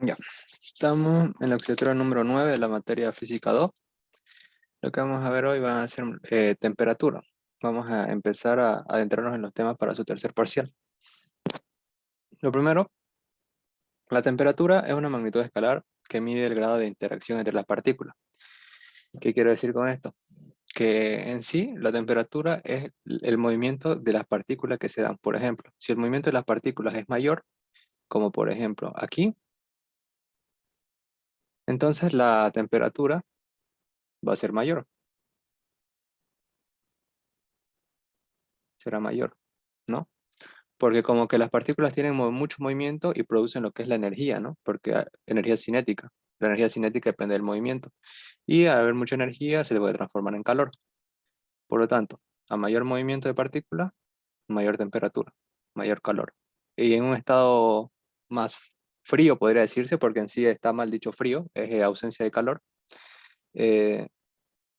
Ya, estamos en la asignatura número 9 de la materia física 2. Lo que vamos a ver hoy va a ser temperatura. Vamos a empezar a adentrarnos en los temas para su tercer parcial. Lo primero, la temperatura es una magnitud escalar que mide el grado de interacción entre las partículas. ¿Qué quiero decir con esto? Que en sí la temperatura es el movimiento de las partículas que se dan. Por ejemplo, si el movimiento de las partículas es mayor, como por ejemplo aquí, entonces la temperatura va a ser mayor, será mayor, ¿no? Porque como que las partículas tienen mucho movimiento y producen lo que es la energía, ¿no? Porque energía cinética. La energía cinética depende del movimiento. Y al haber mucha energía se puede transformar en calor. Por lo tanto, a mayor movimiento de partículas, mayor temperatura, mayor calor. Y en un estado más frío, podría decirse, porque en sí está mal dicho frío, es ausencia de calor, eh,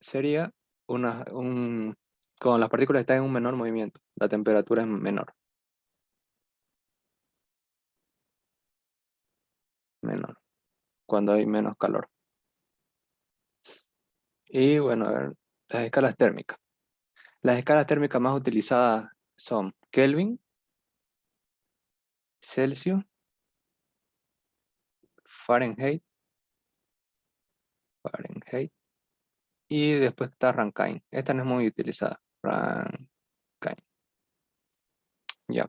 sería cuando las partículas están en un menor movimiento, la temperatura es menor, cuando hay menos calor. Y bueno, a ver, las escalas térmicas. Las escalas térmicas más utilizadas son Kelvin, Celsius, Fahrenheit, y después está Rankine. Esta no es muy utilizada. Rankine. Ya.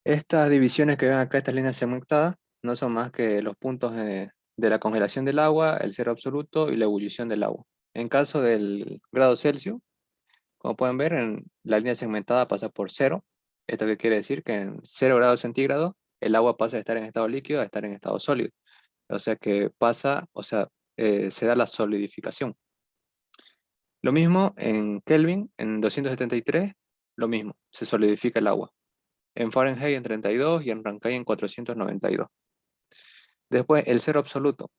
Estas divisiones que ven acá, estas líneas segmentadas, no son más que los puntos de la congelación del agua, el cero absoluto y la ebullición del agua. En caso del grado Celsius, como pueden ver, en la línea segmentada pasa por cero. ¿Esto qué quiere decir? Que en 0 grados centígrados el agua pasa de estar en estado líquido a estar en estado sólido. O sea que pasa, se da la solidificación. Lo mismo en Kelvin, en 273, lo mismo, se solidifica el agua. En Fahrenheit en 32 y en Rankine en 492. Después, el cero absoluto.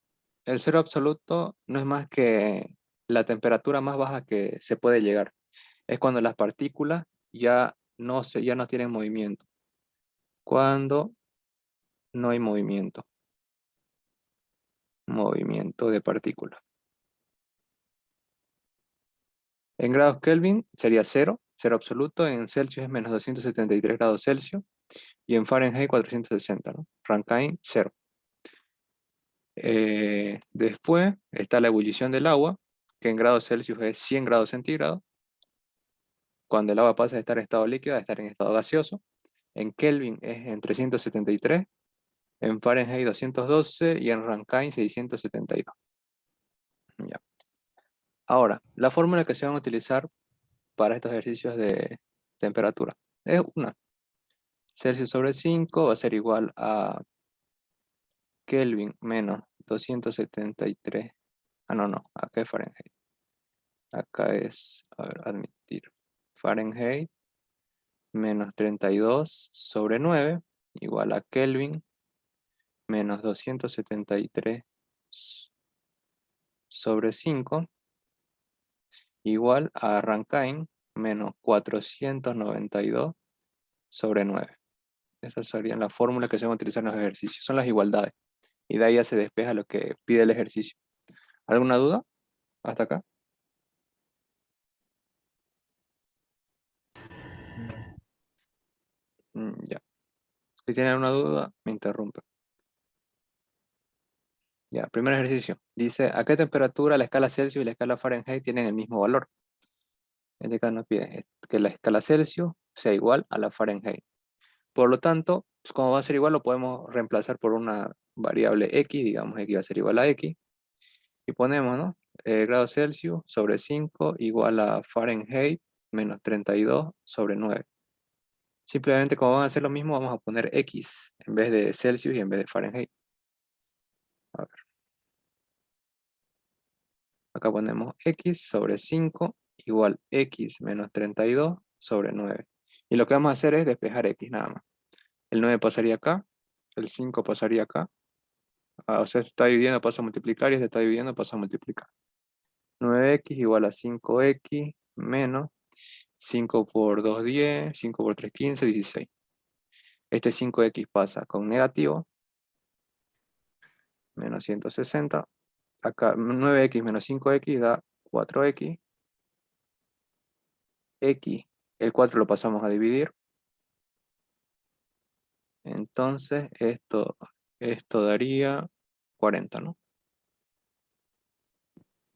El cero absoluto no es más que la temperatura más baja que se puede llegar. Es cuando las partículas ya no tienen movimiento. Cuando no hay movimiento de partículas. En grados Kelvin sería cero absoluto, en Celsius es menos 273 grados Celsius y en Fahrenheit 460, ¿no? Rankine, 0. Después está la ebullición del agua, que en grados Celsius es 100 grados centígrados, cuando el agua pasa de estar en estado líquido a estar en estado gaseoso. En Kelvin es en 373, en Fahrenheit 212 y en Rankine 672. Ya. Ahora, la fórmula que se van a utilizar para estos ejercicios de temperatura es una. Celsius sobre 5 va a ser igual a Kelvin menos 273. Ah, no, acá es Fahrenheit. Acá es, a ver, admitir. Fahrenheit menos 32 sobre 9 igual a Kelvin menos 273 sobre 5 igual a Rankine menos 492 sobre 9. Esas serían las fórmulas que se van a utilizar en los ejercicios. Son las igualdades. Y de ahí ya se despeja lo que pide el ejercicio. ¿Alguna duda hasta acá? Ya. Si tienen alguna duda, me interrumpen. Ya, primer ejercicio. Dice, ¿a qué temperatura la escala Celsius y la escala Fahrenheit tienen el mismo valor? En este caso nos pide que la escala Celsius sea igual a la Fahrenheit. Por lo tanto, pues, como va a ser igual, lo podemos reemplazar por una variable x, digamos x va a ser igual a x, y ponemos, ¿no? Grado Celsius sobre 5 igual a Fahrenheit menos 32 sobre 9. Simplemente como van a hacer lo mismo, vamos a poner x en vez de Celsius y en vez de Fahrenheit. A ver, acá ponemos x sobre 5 igual x menos 32 sobre 9. Y lo que vamos a hacer es despejar x nada más. El 9 pasaría acá, el 5 pasaría acá. O sea, se está dividiendo, pasa a multiplicar y se está dividiendo, pasa a multiplicar. 9x igual a 5x menos 5 por 2, 10, 5 por 3, 15, 16. Este 5x pasa con negativo menos 160. Acá 9x menos 5x da 4x. X, el 4 lo pasamos a dividir. Entonces esto daría 40, ¿no?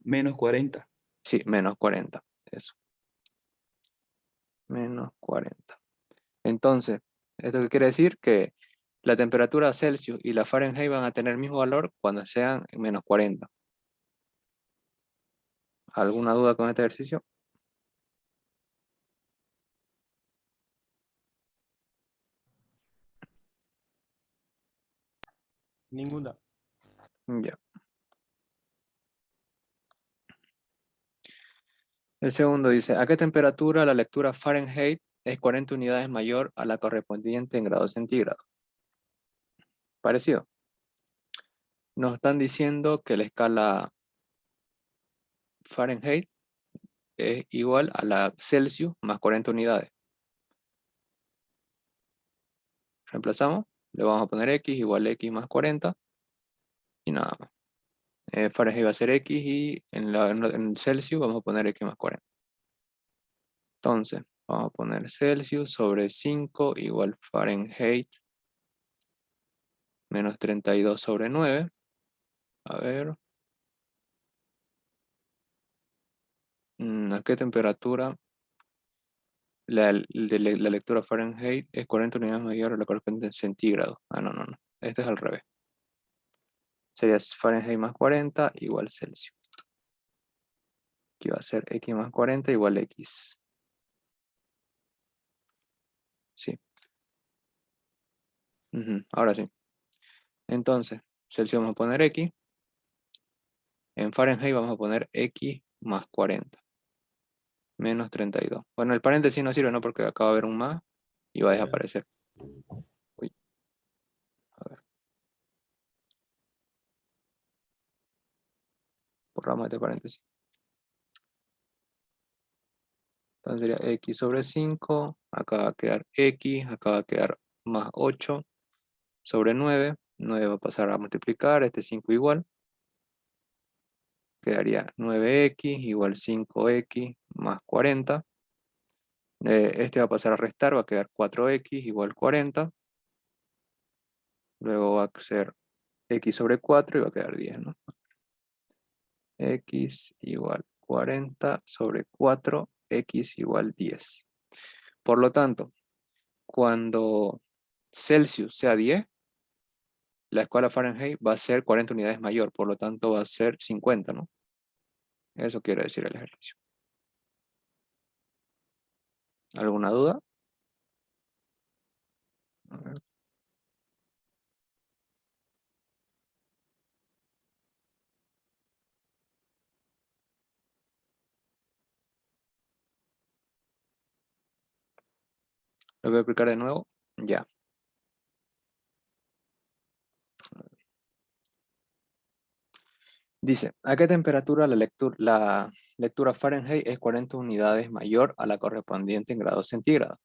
Menos 40. Sí, menos 40. Eso. Menos 40. Entonces, ¿esto qué quiere decir? Que la temperatura Celsius y la Fahrenheit van a tener el mismo valor cuando sean menos 40. ¿Alguna duda con este ejercicio? Ninguna. Ya. El segundo dice, ¿a qué temperatura la lectura Fahrenheit es 40 unidades mayor a la correspondiente en grados centígrados? Parecido. Nos están diciendo que la escala Fahrenheit es igual a la Celsius más 40 unidades. Reemplazamos, le vamos a poner x igual a x más 40 y nada más. Fahrenheit va a ser x y en Celsius vamos a poner x más 40. Entonces, vamos a poner Celsius sobre 5 igual Fahrenheit menos 32 sobre 9. A ver, ¿a qué temperatura la lectura Fahrenheit es 40 unidades mayor a la correspondiente en centígrados? Ah, no, no, no. Este es al revés. Sería Fahrenheit más 40 igual Celsius. Aquí va a ser x más 40 igual x. Sí. Ahora sí. Entonces, Celsius vamos a poner x. En Fahrenheit vamos a poner x más 40. Menos 32. Bueno, el paréntesis no sirve, ¿no? Porque acá va a haber un más y va a desaparecer. Uy, a ver. Borramos este paréntesis. Entonces sería x sobre 5. Acá va a quedar x. Acá va a quedar más 8 sobre 9. 9 va a pasar a multiplicar. Este 5 igual. Quedaría 9x igual 5x más 40. Este va a pasar a restar, va a quedar 4x igual 40. Luego va a ser x sobre 4 y va a quedar 10, ¿no? X igual 40 sobre 4, x igual 10. Por lo tanto, cuando Celsius sea 10, la escala Fahrenheit va a ser 40 unidades mayor, por lo tanto va a ser 50, ¿no? Eso quiere decir el ejercicio. ¿Alguna duda? A ver. Lo voy a explicar de nuevo. Ya. Dice, ¿a qué temperatura la lectura Fahrenheit es 40 unidades mayor a la correspondiente en grados centígrados?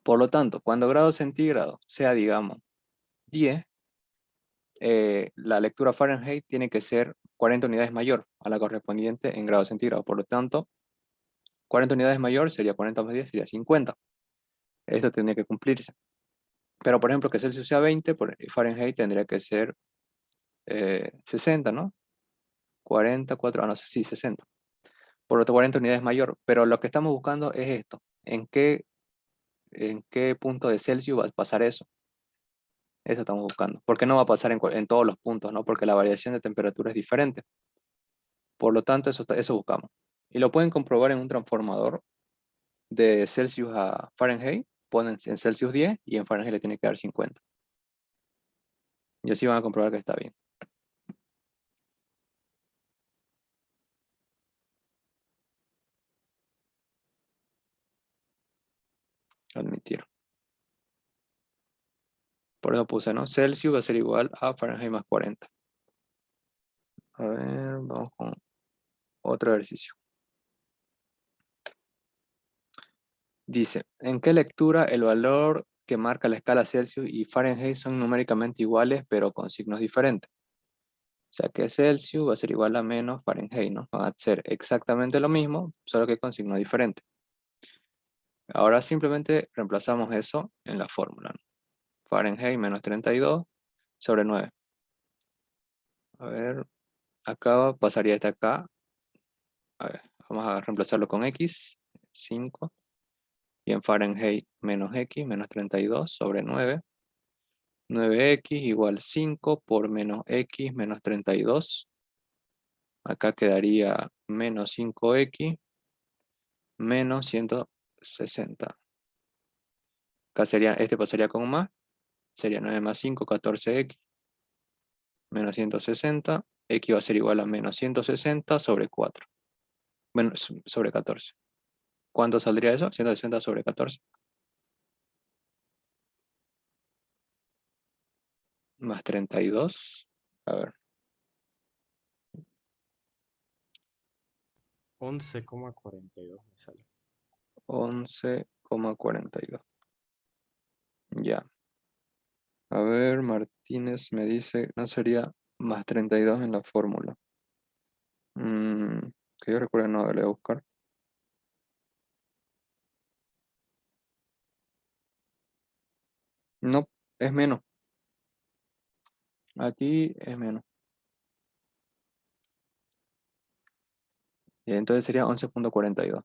Por lo tanto, cuando grados centígrados sea, digamos, 10, la lectura Fahrenheit tiene que ser 40 unidades mayor a la correspondiente en grados centígrados. Por lo tanto, 40 unidades mayor sería 40 más 10, sería 50. Esto tendría que cumplirse. Pero, por ejemplo, que Celsius sea 20, Fahrenheit tendría que ser 60, ¿no? 40, 4, no sé, sí, 60. Por lo tanto, 40 unidades mayor. Pero lo que estamos buscando es esto. ¿En qué punto de Celsius va a pasar eso? Eso estamos buscando. ¿Por qué no va a pasar en todos los puntos, no? Porque la variación de temperatura es diferente. Por lo tanto, eso buscamos. Y lo pueden comprobar en un transformador de Celsius a Fahrenheit. Ponen en Celsius 10 y en Fahrenheit le tiene que dar 50. Y así van a comprobar que está bien. Admitir. Por eso puse, ¿no? Celsius va a ser igual a Fahrenheit más 40. A ver, vamos con otro ejercicio. Dice, ¿en qué lectura el valor que marca la escala Celsius y Fahrenheit son numéricamente iguales pero con signos diferentes? sea que Celsius va a ser igual a menos Fahrenheit, ¿no? Van a ser exactamente lo mismo, solo que con signo diferente. Ahora simplemente reemplazamos eso en la fórmula, ¿no? Fahrenheit menos 32 sobre 9. A ver, acá pasaría este acá. A ver, vamos a reemplazarlo con X, 5. Y en Fahrenheit menos X, menos 32 sobre 9. 9x igual 5 por menos X menos 32. Acá quedaría menos 5x menos 160. Acá sería, este pasaría con más. Sería 9 más 5, 14x menos 160. X va a ser igual a menos 160 sobre 4. Menos sobre 14. ¿Cuánto saldría eso? 160 sobre 14. Más 32. A ver, 11,42 me sale. 11,42. Ya. A ver, Martínez me dice, no sería más 32 en la fórmula. Que yo recuerdo, no, le voy a buscar. No, es menos. Aquí es menos. Y entonces sería 11,42.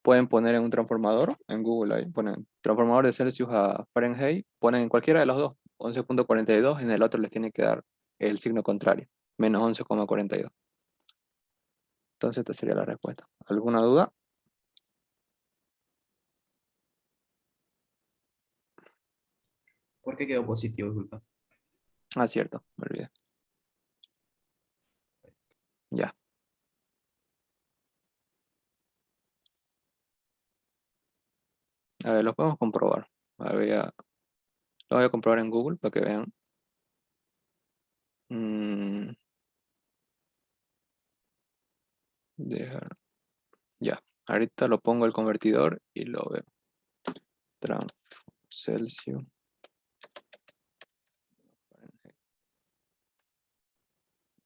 Pueden poner en un transformador, en Google ahí, ponen transformador de Celsius a Fahrenheit, ponen en cualquiera de los dos, 11,42, en el otro les tiene que dar el signo contrario, menos 11,42. Entonces esta sería la respuesta. ¿Alguna duda? ¿Por qué quedó positivo, disculpa? Ah, cierto, me olvidé. Ya. A ver, lo podemos comprobar. A ver, lo voy a comprobar en Google para que vean. Mm, dejar. Ya. Ahorita lo pongo el convertidor y lo veo. Trans Celsius.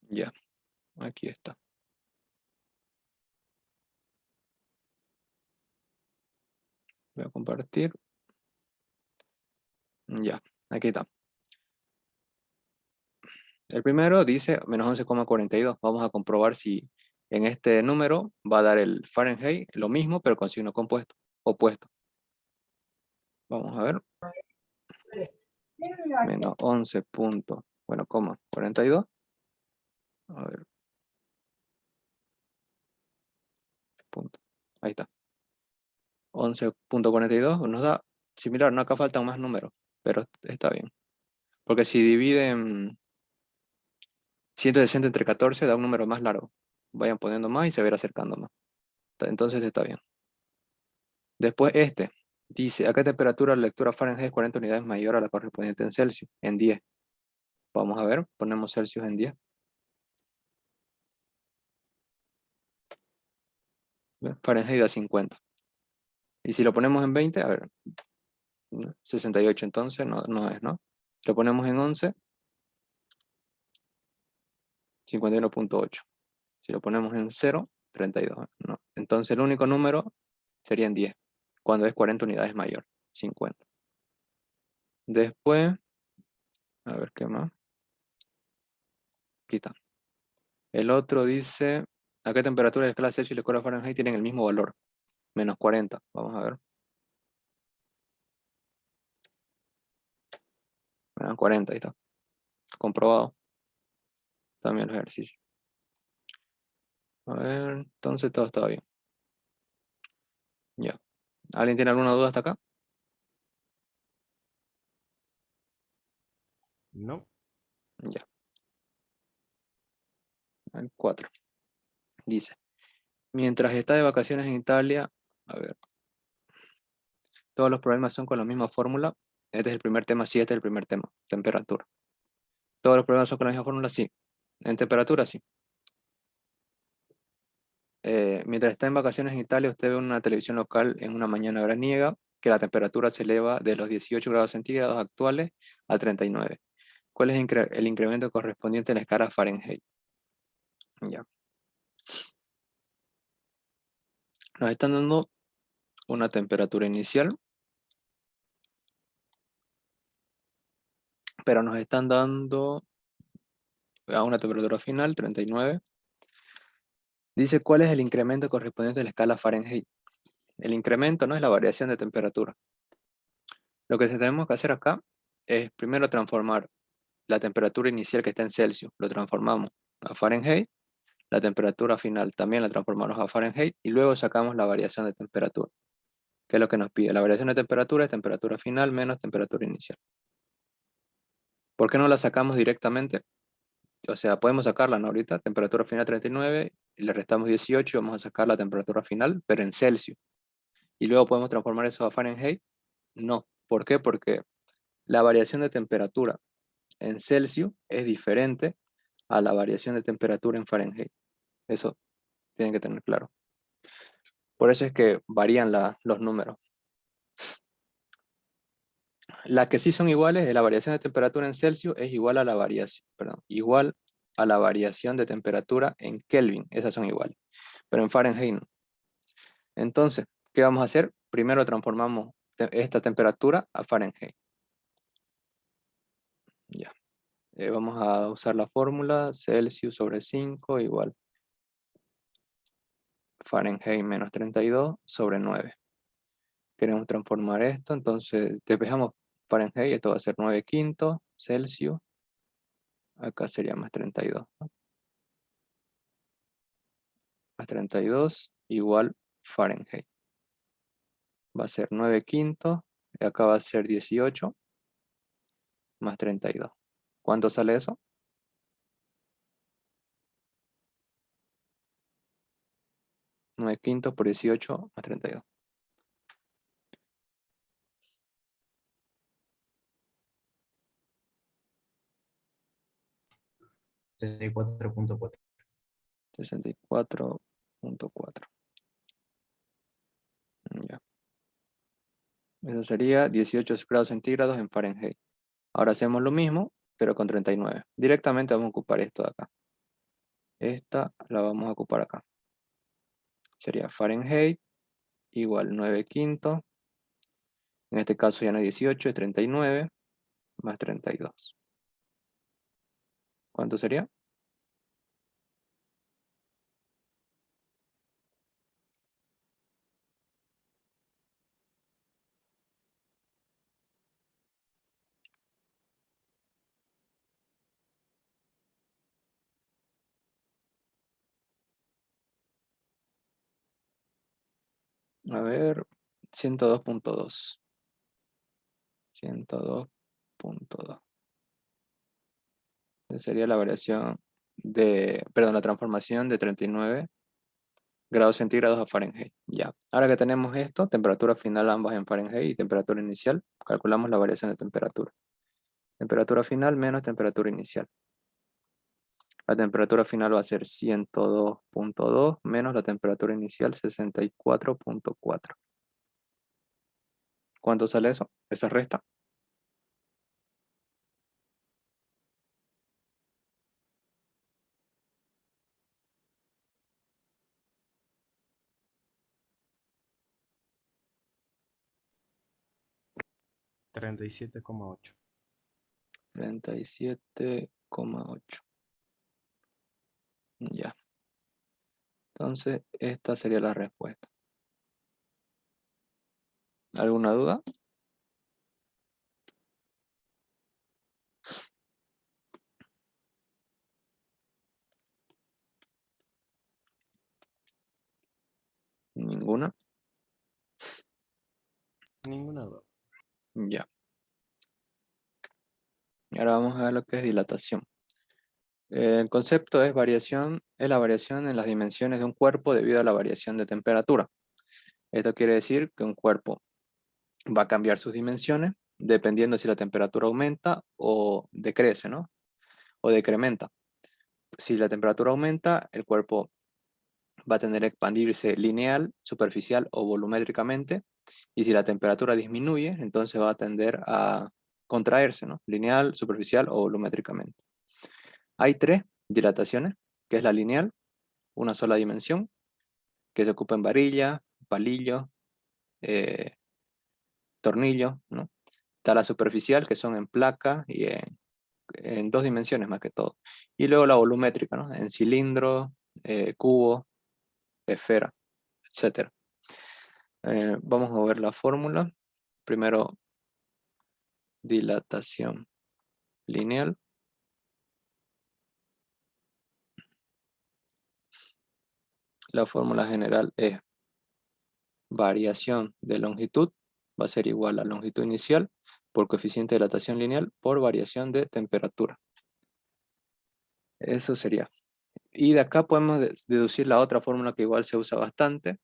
Ya. Aquí está. Voy a compartir. Ya. Aquí está. El primero dice menos 11,42. Vamos a comprobar si en este número va a dar el Fahrenheit lo mismo, pero con signo compuesto, opuesto. Vamos a ver. Menos 11 punto, bueno, coma, 42. A ver, punto. Ahí está. 11,42 nos da similar, no acá faltan más números, pero está bien. Porque si dividen 160 entre 14 da un número más largo. Vayan poniendo más y se va a ir acercando más. Entonces está bien. Después este. Dice, ¿a qué temperatura la lectura Fahrenheit es 40 unidades mayor a la correspondiente en Celsius? En 10. Vamos a ver, ponemos Celsius en 10. ¿Ve? Fahrenheit a 50. Y si lo ponemos en 20, a ver, ¿no? 68 entonces no es, ¿no? Lo ponemos en 11, 51,8. Si lo ponemos en 0, 32, ¿no? Entonces el único número sería en 10, cuando es 40 unidades mayor, 50. Después, a ver qué más. Aquí está. El otro dice, ¿a qué temperatura la escala Celsius y la escala Fahrenheit tienen el mismo valor? Menos 40. Vamos a ver. Menos 40, ahí está. Comprobado. También los ejercicios. A ver, entonces todo está bien. Ya. ¿Alguien tiene alguna duda hasta acá? No. Ya. El 4. Dice, mientras está de vacaciones en Italia, a ver, todos los problemas son con la misma fórmula. Este es el primer tema, sí, este es el primer tema, temperatura. Todos los problemas son con la misma fórmula, sí. En temperatura, sí. Mientras está en vacaciones en Italia, usted ve una televisión local en una mañana veraniega que la temperatura se eleva de los 18 grados centígrados actuales a 39. ¿Cuál es el incremento correspondiente a la escala Fahrenheit? Ya. Nos están dando una temperatura inicial, pero nos están dando a una temperatura final, 39. Dice, ¿cuál es el incremento correspondiente a la escala Fahrenheit? El incremento no es la variación de temperatura. Lo que tenemos que hacer acá es primero transformar la temperatura inicial que está en Celsius, lo transformamos a Fahrenheit, la temperatura final también la transformamos a Fahrenheit y luego sacamos la variación de temperatura, que es lo que nos pide. La variación de temperatura es temperatura final menos temperatura inicial. ¿Por qué no la sacamos directamente? O sea, podemos sacarla, ¿no? Ahorita, temperatura final 39, y le restamos 18 y vamos a sacar la temperatura final, pero en Celsius. Y luego podemos transformar eso a Fahrenheit. No. ¿Por qué? Porque la variación de temperatura en Celsius es diferente a la variación de temperatura en Fahrenheit. Eso tienen que tener claro. Por eso es que varían los números. Las que sí son iguales, la variación de temperatura en Celsius es igual a la variación, perdón, igual a la variación de temperatura en Kelvin. Esas son iguales. Pero en Fahrenheit no. Entonces, ¿qué vamos a hacer? Primero transformamos esta temperatura a Fahrenheit. Ya. Vamos a usar la fórmula Celsius sobre 5 igual Fahrenheit menos 32 sobre 9. Queremos transformar esto, entonces despejamos Fahrenheit, esto va a ser 9 quintos Celsius. Acá sería más 32, ¿no? Más 32 igual Fahrenheit. Va a ser 9 quintos, y acá va a ser 18 más 32. ¿Cuánto sale eso? 9 quintos por 18 más 32. 64.4. 64.4. Ya. Eso sería 18 grados centígrados en Fahrenheit. Ahora hacemos lo mismo, pero con 39. Directamente vamos a ocupar esto de acá. Esta la vamos a ocupar acá. Sería Fahrenheit igual 9 quintos. En este caso ya no es 18, es 39 más 32. ¿Cuánto sería? A ver, 102.2. 102.2. Esa sería la variación la transformación de 39 grados centígrados a Fahrenheit. Ya. Ahora que tenemos esto, temperatura final ambas en Fahrenheit y temperatura inicial, calculamos la variación de temperatura. Temperatura final menos temperatura inicial. La temperatura final va a ser 102.2 menos la temperatura inicial 64.4. ¿Cuánto sale eso? Esa resta. 37,8. 37,8. Ya. Entonces, esta sería la respuesta. ¿Alguna duda? ¿Ninguna? Ninguna duda. Ya. Ahora vamos a ver lo que es dilatación. El concepto es la variación en las dimensiones de un cuerpo debido a la variación de temperatura. Esto quiere decir que un cuerpo va a cambiar sus dimensiones dependiendo si la temperatura aumenta o decrece, ¿no? O decrementa. Si la temperatura aumenta, el cuerpo va a tender a expandirse lineal, superficial o volumétricamente. Y si la temperatura disminuye, entonces va a tender a contraerse, ¿no? Lineal, superficial o volumétricamente. Hay 3 dilataciones, que es la lineal, una sola dimensión, que se ocupa en varilla, palillo, tornillo, ¿no? Está la superficial, que son en placa y en 2 dimensiones más que todo. Y luego la volumétrica, ¿no? En cilindro, cubo, esfera, etc. Vamos a ver la fórmula. Primero, dilatación lineal. La fórmula general es variación de longitud, va a ser igual a longitud inicial por coeficiente de dilatación lineal por variación de temperatura. Eso sería. Y de acá podemos deducir la otra fórmula que igual se usa bastante.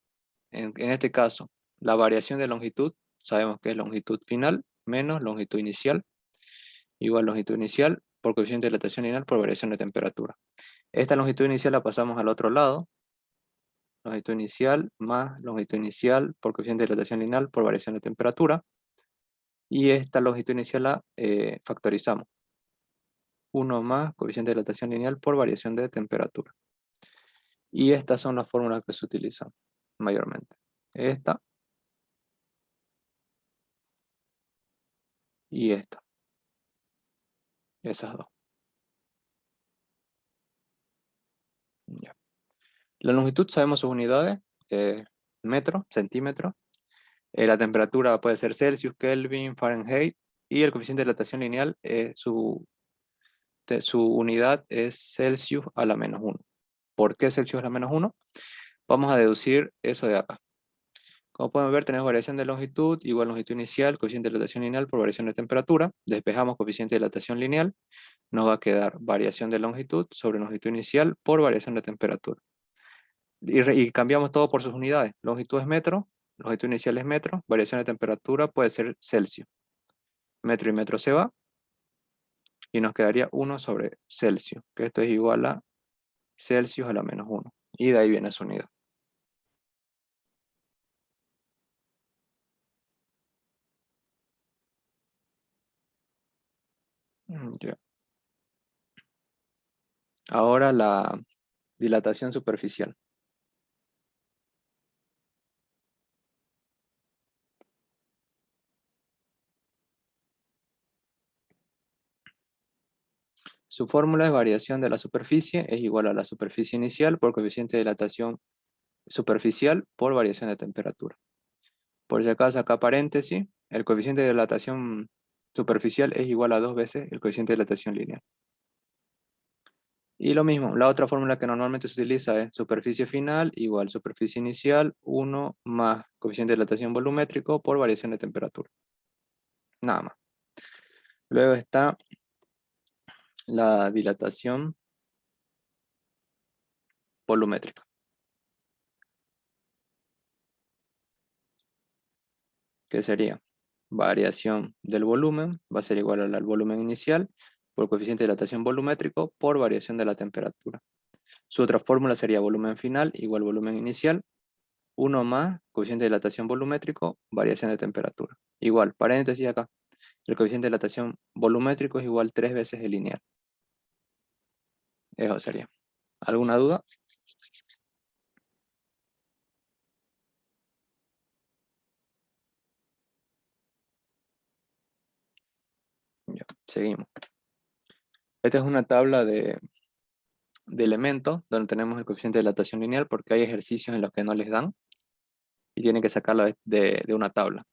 En este caso, la variación de longitud, sabemos que es longitud final menos longitud inicial, igual longitud inicial por coeficiente de dilatación lineal por variación de temperatura. Esta longitud inicial la pasamos al otro lado, longitud inicial más longitud inicial por coeficiente de dilatación lineal por variación de temperatura, y esta longitud inicial la factorizamos. 1 más coeficiente de dilatación lineal por variación de temperatura. Y estas son las fórmulas que se utilizan mayormente. Esta y esta. Esas dos. Ya. La longitud sabemos sus unidades, metro, centímetro. La temperatura puede ser Celsius, Kelvin, Fahrenheit. Y el coeficiente de dilatación lineal, su unidad es Celsius a la menos 1. ¿Por qué Celsius a la menos 1? Vamos a deducir eso de acá. Como pueden ver, tenemos variación de longitud igual longitud inicial, coeficiente de dilatación lineal por variación de temperatura. Despejamos coeficiente de dilatación lineal. Nos va a quedar variación de longitud sobre longitud inicial por variación de temperatura. Y cambiamos todo por sus unidades. Longitud es metro, longitud inicial es metro, variación de temperatura puede ser Celsius. Metro y metro se va. Y nos quedaría 1 sobre Celsius, que esto es igual a Celsius a la menos 1. Y de ahí viene su unidad. Ya. Ahora la dilatación superficial. Su fórmula es variación de la superficie, es igual a la superficie inicial por coeficiente de dilatación superficial por variación de temperatura. Por si acaso, acá paréntesis, el coeficiente de dilatación superficial es igual a 2 veces el coeficiente de dilatación lineal. Y lo mismo, la otra fórmula que normalmente se utiliza es superficie final igual superficie inicial 1 más coeficiente de dilatación volumétrico por variación de temperatura. Nada más. Luego está la dilatación volumétrica. ¿Qué sería? Variación del volumen va a ser igual al volumen inicial por coeficiente de dilatación volumétrico por variación de la temperatura. Su otra fórmula sería volumen final igual volumen inicial, 1 más coeficiente de dilatación volumétrico, variación de temperatura. Igual, paréntesis acá, el coeficiente de dilatación volumétrico es igual 3 veces el lineal. Eso sería. ¿Alguna duda? Ya, seguimos. Esta es una tabla de elementos donde tenemos el coeficiente de dilatación lineal porque hay ejercicios en los que no les dan y tienen que sacarla de una tabla.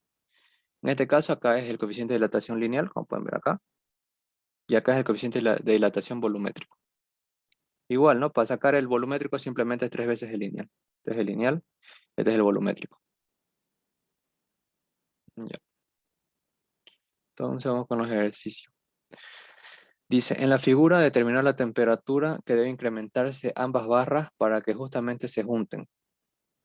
En este caso acá es el coeficiente de dilatación lineal, como pueden ver acá, y acá es el coeficiente de dilatación volumétrico. Igual, ¿no? Para sacar el volumétrico simplemente es 3 veces el lineal. Este es el lineal, este es el volumétrico. Ya. Entonces vamos con los ejercicios. Dice, en la figura determinar la temperatura que debe incrementarse ambas barras para que justamente se junten.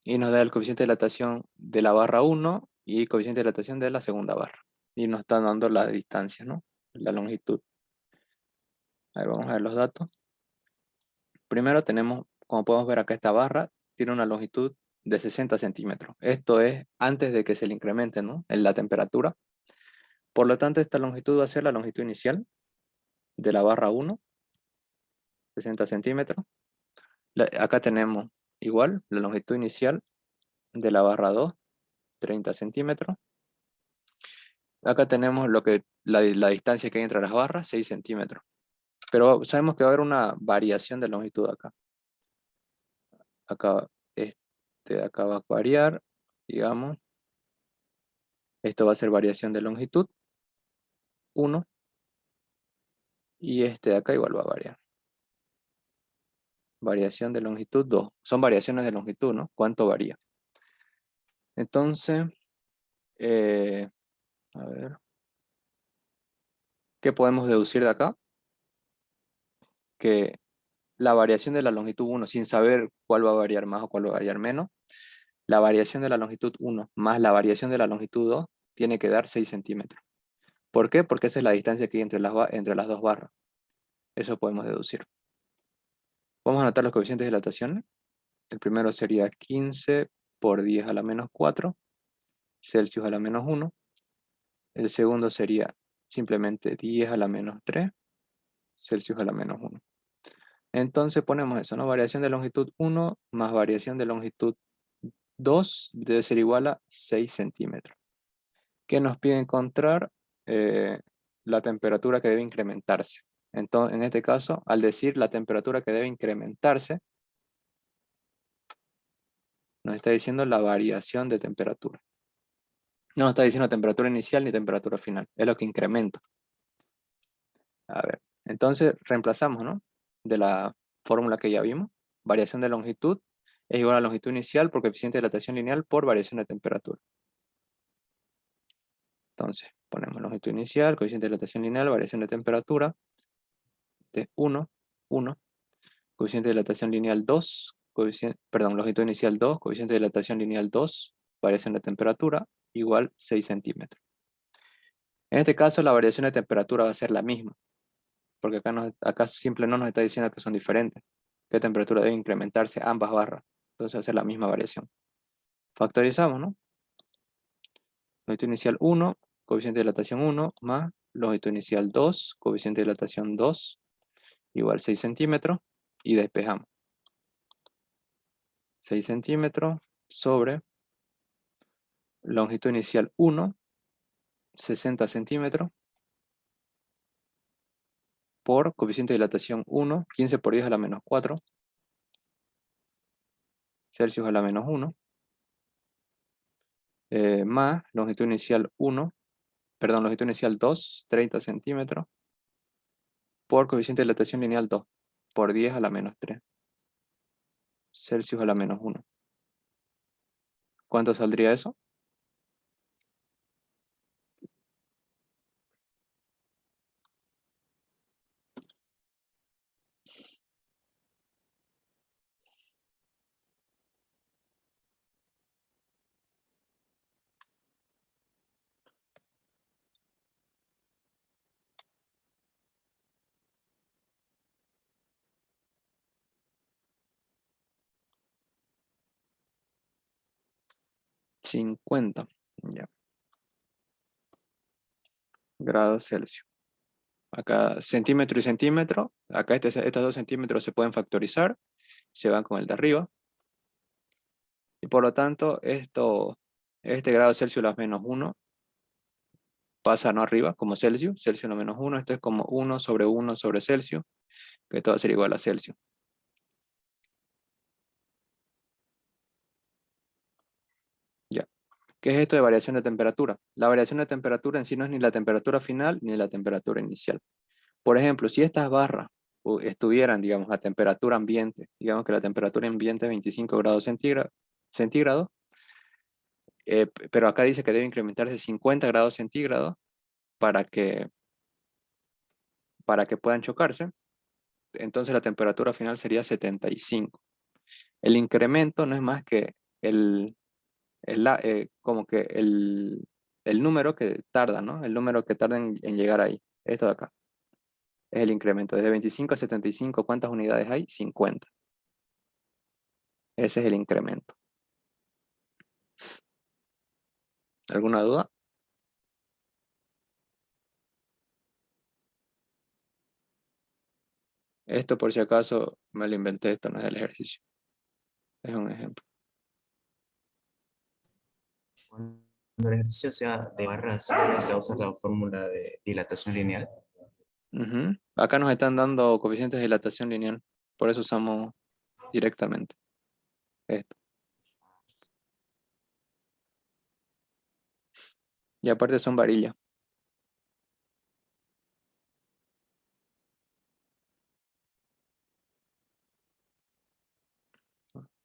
Y nos da el coeficiente de dilatación de la barra 1 y coeficiente de dilatación de la segunda barra. Y nos están dando la distancia, ¿no? La longitud. A ver, vamos a ver los datos. Primero tenemos, como podemos ver acá, esta barra tiene una longitud de 60 centímetros. Esto es antes de que se le incremente, ¿no? En la temperatura. Por lo tanto, esta longitud va a ser la longitud inicial de la barra 1, 60 centímetros. Acá tenemos igual la longitud inicial de la barra 2, 30 centímetros. Acá tenemos la distancia que hay entre las barras, 6 centímetros. Pero sabemos que va a haber una variación de longitud acá. Acá, acá va a variar, digamos. Esto va a ser variación de longitud 1. Y este de acá igual va a variar. Variación de longitud 2. Son variaciones de longitud, ¿no? ¿Cuánto varía? Entonces, a ver. ¿Qué podemos deducir de acá? Que la variación de la longitud 1, sin saber cuál va a variar más o cuál va a variar menos, la variación de la longitud 1 más la variación de la longitud 2 tiene que dar 6 centímetros. ¿Por qué? Porque esa es la distancia que hay entre las dos barras. Eso podemos deducir. Vamos a anotar los coeficientes de dilatación. El primero sería 15 por 10 a la menos 4, Celsius a la menos 1. El segundo sería simplemente 10 a la menos 3, Celsius a la menos 1. Entonces ponemos eso, ¿no? Variación de longitud 1 más variación de longitud 2 debe ser igual a 6 centímetros. ¿Qué nos pide encontrar? La temperatura que debe incrementarse. Entonces, en este caso, al decir la temperatura que debe incrementarse, nos está diciendo la variación de temperatura. No nos está diciendo temperatura inicial ni temperatura final, es lo que incrementa. A ver, entonces reemplazamos, ¿no? De la fórmula que ya vimos. Variación de longitud es igual a longitud inicial por coeficiente de dilatación lineal por variación de temperatura. Entonces, ponemos longitud inicial, coeficiente de dilatación lineal, variación de temperatura de 1, 1, coeficiente de dilatación lineal 2, longitud inicial 2, coeficiente de dilatación lineal 2, variación de temperatura, igual 6 centímetros. En este caso, la variación de temperatura va a ser la misma, porque acá simple no nos está diciendo que son diferentes. ¿Qué temperatura debe incrementarse ambas barras? Entonces va a ser la misma variación. Factorizamos, ¿no? Longitud inicial 1, coeficiente de dilatación 1, más longitud inicial 2, coeficiente de dilatación 2, igual 6 centímetros, y despejamos. 6 centímetros sobre longitud inicial 1, 60 centímetros, por coeficiente de dilatación 1, 15 por 10 a la menos 4, Celsius a la menos 1, más longitud inicial 1, perdón, longitud inicial 2, 30 centímetros, por coeficiente de dilatación lineal 2, por 10 a la menos 3, Celsius a la menos 1. ¿Cuánto saldría eso? $50, ya, grados Celsius. Acá centímetro y centímetro, acá estos 2 centímetros se pueden factorizar, se van con el de arriba, y por lo tanto este grado Celsius a la menos 1 pasa no arriba como Celsius, Celsius a la menos 1, esto es como 1 sobre Celsius, que esto va a ser igual a Celsius. Ya. ¿Qué es esto de variación de temperatura? La variación de temperatura en sí no es ni la temperatura final ni la temperatura inicial. Por ejemplo, si estas barras estuvieran, digamos, a temperatura ambiente, digamos que la temperatura ambiente es 25 grados centígrados, pero acá dice que debe incrementarse 50 grados centígrados para que puedan chocarse, entonces la temperatura final sería 75. El incremento no es más que como que el número que tarda, ¿no? El número que tarda en llegar ahí. Esto de acá es el incremento. Desde 25 a 75, ¿cuántas unidades hay? 50. Ese es el incremento. ¿Alguna duda? Esto por si acaso me lo inventé, esto no es del ejercicio. Es un ejemplo. Cuando el ejercicio sea de barras, se usa la fórmula de dilatación lineal. Ujú. Acá nos están dando coeficientes de dilatación lineal. Por eso usamos directamente esto. Y aparte son varillas.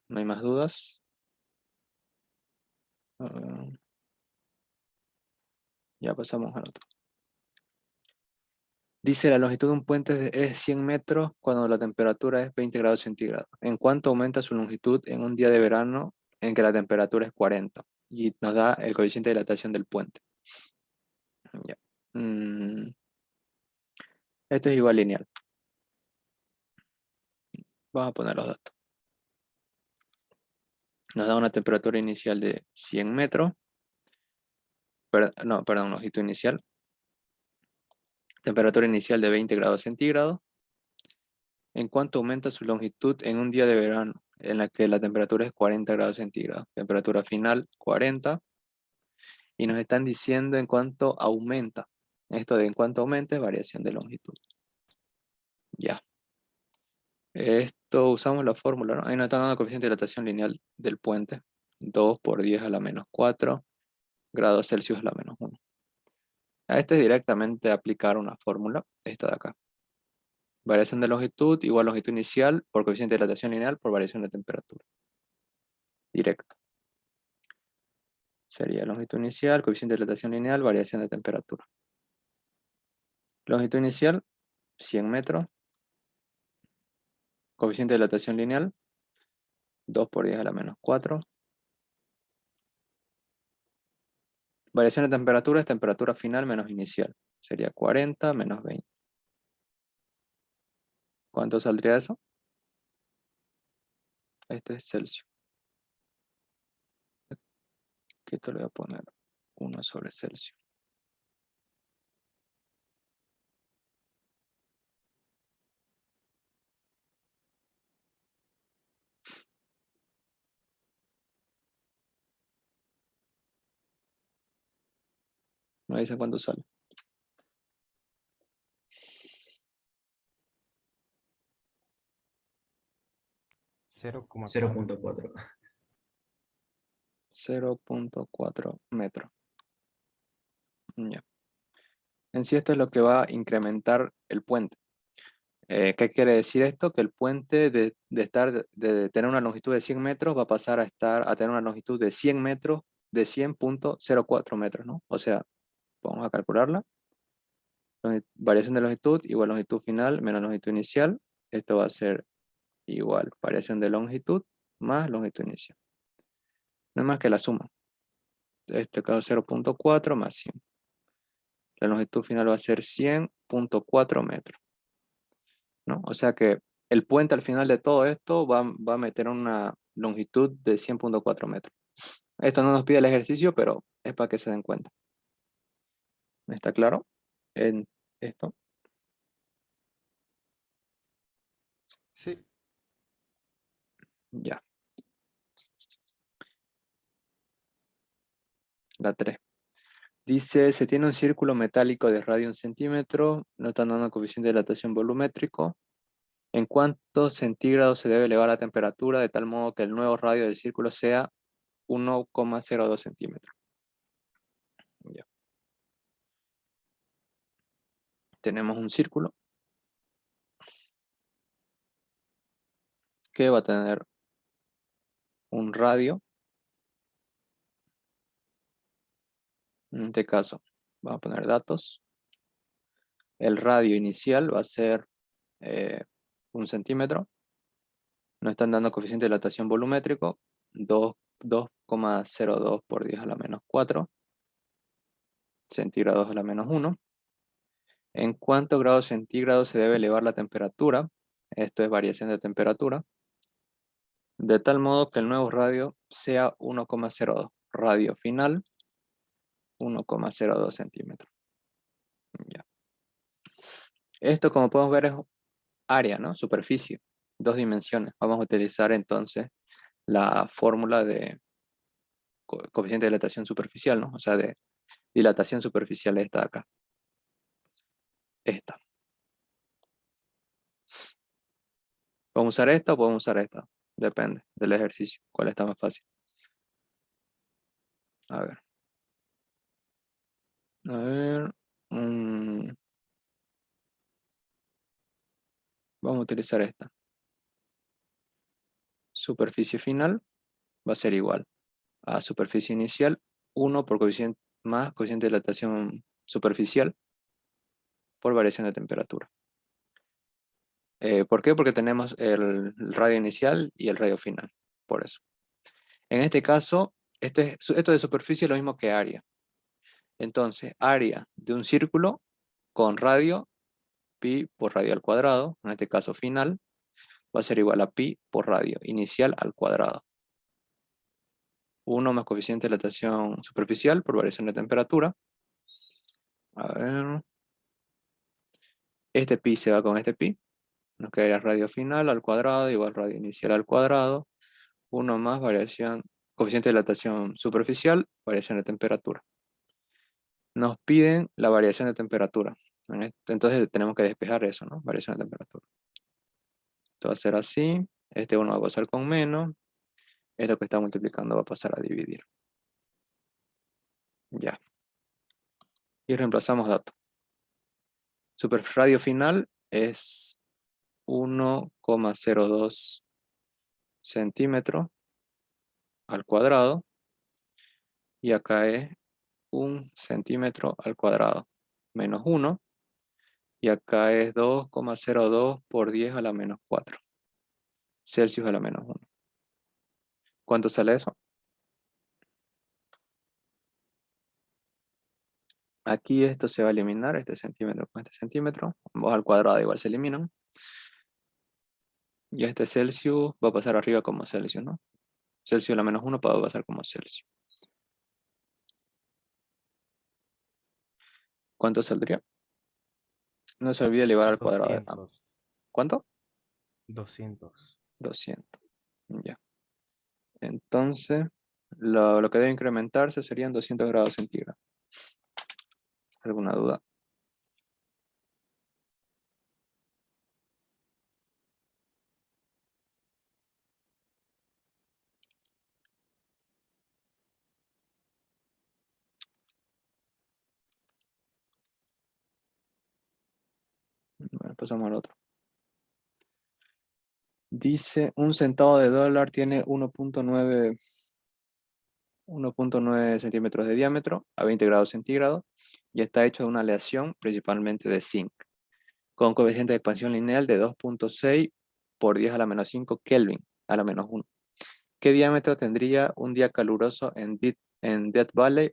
No hay más dudas. Ah, ya pasamos al otro. Dice la longitud de un puente es 100 metros cuando la temperatura es 20 grados centígrados. ¿En cuánto aumenta su longitud en un día de verano en que la temperatura es 40? Y nos da el coeficiente de dilatación del puente. Ya. Mm, Esto es igual lineal. Vamos a poner los datos. Nos da una temperatura inicial de 100 metros. No, perdón, longitud inicial. Temperatura inicial de 20 grados centígrados. ¿En cuánto aumenta su longitud en un día de verano en la que la temperatura es 40 grados centígrados? Temperatura final 40. Y nos están diciendo en cuánto aumenta. Esto de en cuánto aumenta es variación de longitud. Ya. Esto usamos la fórmula, ¿no? Ahí nos están dando coeficiente de dilatación lineal del puente. 2 por 10 a la menos 4 grados Celsius a la menos 1. A este es directamente aplicar una fórmula, esta de acá. Variación de longitud igual longitud inicial por coeficiente de dilatación lineal por variación de temperatura. Directo. Sería longitud inicial, coeficiente de dilatación lineal, variación de temperatura. Longitud inicial, 100 metros. Coeficiente de dilatación lineal, 2 por 10 a la menos 4. Variación de temperatura es temperatura final menos inicial. Sería 40 menos 20. ¿Cuánto saldría eso? Este es Celsius. Que esto le voy a poner 1 sobre Celsius. Me dicen cuánto sale. 0,4. 0,4. 0,4 metros. Ya. En sí esto es lo que va a incrementar el puente. ¿Qué quiere decir esto? Que el puente de tener una longitud de 100 metros va a pasar a tener una longitud de 100 metros, de 100,04 metros, ¿no? O sea, vamos a calcularla. Variación de longitud igual longitud final menos longitud inicial. Esto va a ser igual variación de longitud más longitud inicial. No es más que la suma. En este caso 0,4 más 100. La longitud final va a ser 100,4 metros, ¿no? O sea que el puente al final de todo esto va a meter una longitud de 100,4 metros. Esto no nos pide el ejercicio, pero es para que se den cuenta. ¿Está claro? En esto. Sí. Ya. La 3. Dice, se tiene un círculo metálico de radio 1 centímetro, no están dando coeficiente de dilatación volumétrico. ¿En cuántos centígrados se debe elevar la temperatura de tal modo que el nuevo radio del círculo sea 1,02 centímetros? Ya. Tenemos un círculo que va a tener un radio. En este caso, vamos a poner datos. El radio inicial va a ser 1 centímetro. Nos están dando coeficiente de dilatación volumétrico, 2,02 por 10 a la menos 4 centígrados a la menos 1. ¿En cuántos grados centígrados se debe elevar la temperatura? Esto es variación de temperatura. De tal modo que el nuevo radio sea 1,02. Radio final, 1,02 centímetros. Ya. Esto, como podemos ver, área, ¿no? Superficie, 2 dimensiones. Vamos a utilizar entonces la fórmula de coeficiente de dilatación superficial, ¿no? O sea, de dilatación superficial esta de acá. Esta. ¿Podemos usar esta o podemos usar esta? Depende del ejercicio. ¿Cuál está más fácil? A ver. A ver. Vamos a utilizar esta. Superficie final va a ser igual a superficie inicial, 1 por coeficiente más coeficiente de dilatación superficial por variación de temperatura. ¿Por qué? Porque tenemos el radio inicial y el radio final. Por eso. En este caso, esto de superficie es lo mismo que área. Entonces, área de un círculo con radio, pi por radio al cuadrado, en este caso final, va a ser igual a pi por radio inicial al cuadrado. 1 más coeficiente de dilatación superficial por variación de temperatura. A ver. Este pi se va con este pi. Nos quedaría radio final al cuadrado igual radio inicial al cuadrado. 1 más variación, coeficiente de dilatación superficial, variación de temperatura. Nos piden la variación de temperatura. Entonces tenemos que despejar eso, ¿no? Variación de temperatura. Esto va a ser así. Este 1 va a pasar con menos. Esto que está multiplicando va a pasar a dividir. Ya. Y reemplazamos datos. Superradio final es 1,02 centímetros al cuadrado. Y acá es 1 centímetro al cuadrado menos 1. Y acá es 2,02 por 10 a la menos 4. Celsius a la menos 1. ¿Cuánto sale eso? Aquí esto se va a eliminar, este centímetro con este centímetro. Ambos al cuadrado igual se eliminan. Y este Celsius va a pasar arriba como Celsius, ¿no? Celsius a la menos 1 va a pasar como Celsius. ¿Cuánto saldría? No se olvide elevar al cuadrado de ambos. 200. ¿Cuánto? 200. 200. Ya. Entonces, lo que debe incrementarse serían 200 grados centígrados. ¿Alguna duda? Bueno, pasamos al otro. Dice, un centavo de dólar tiene 1,9 centímetros de diámetro a 20 grados centígrados y está hecho de una aleación principalmente de zinc, con coeficiente de expansión lineal de 2,6 por 10 a la menos 5 Kelvin a la menos 1. ¿Qué diámetro tendría un día caluroso en Death Valley